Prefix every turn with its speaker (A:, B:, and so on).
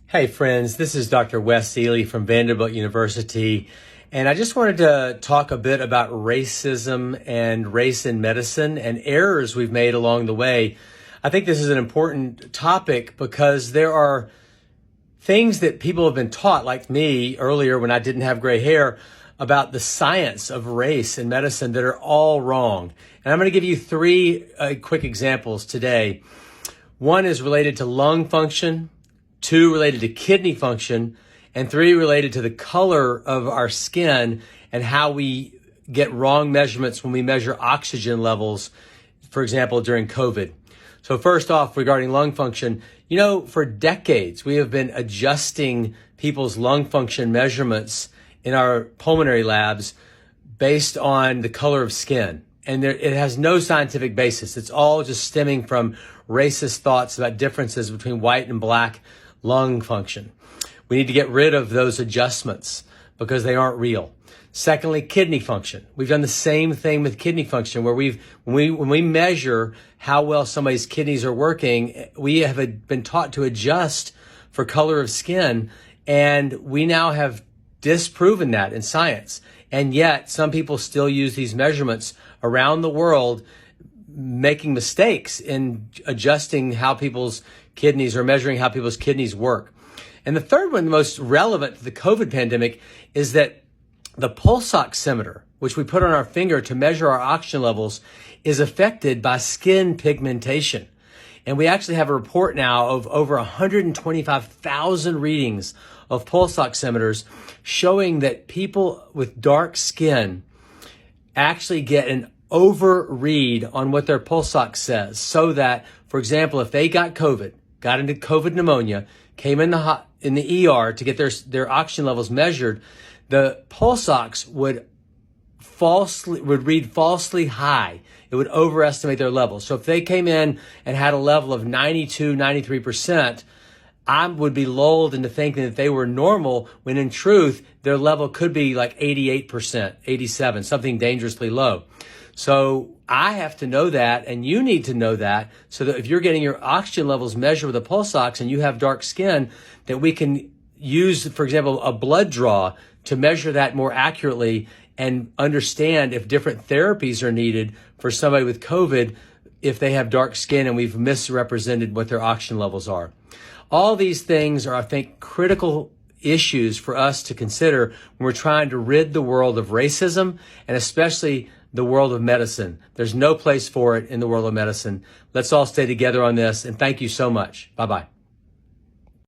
A: Hey friends, this is Dr. Wes Ely from Vanderbilt University, and I just wanted to talk a bit about racism and race in medicine and errors we've made along the way. I think this is an important topic because there are things that people have been taught, like me earlier when I didn't have gray hair, about the science of race in medicine that are all wrong. And I'm going to give you three quick examples today. One is related to lung function, two related to kidney function, and three related to the color of our skin and how we get wrong measurements when we measure oxygen levels, for example, during COVID. So first off, regarding lung function, for decades, we have been adjusting people's lung function measurements in our pulmonary labs based on the color of skin. And it has no scientific basis. It's all just stemming from racist thoughts about differences between white and black lung function. We need to get rid of those adjustments because they aren't real. Secondly, kidney function. We've done the same thing with kidney function where when we measure how well somebody's kidneys are working, we have been taught to adjust for color of skin, and we now have disproven that in science. And yet some people still use these measurements around the world, making mistakes in adjusting how people's kidneys or measuring how people's kidneys work. And the third one, the most relevant to the COVID pandemic, is that the pulse oximeter, which we put on our finger to measure our oxygen levels, is affected by skin pigmentation. And we actually have a report now of over 125,000 readings of pulse oximeters showing that people with dark skin actually get an overread on what their pulse ox says. So that, for example, if they got into COVID pneumonia, came in the ER to get their oxygen levels measured, the pulse ox would read falsely high. It would overestimate their levels. So if they came in and had a level of 92, 93%, I would be lulled into thinking that they were normal when in truth, their level could be like 88%, 87, something dangerously low. So I have to know that, and you need to know that, so that if you're getting your oxygen levels measured with a pulse ox and you have dark skin, that we can use, for example, a blood draw to measure that more accurately and understand if different therapies are needed for somebody with COVID if they have dark skin and we've misrepresented what their oxygen levels are. All these things are, I think, critical issues for us to consider when we're trying to rid the world of racism and especially the world of medicine. There's no place for it in the world of medicine. Let's all stay together on this, and thank you so much. Bye-bye.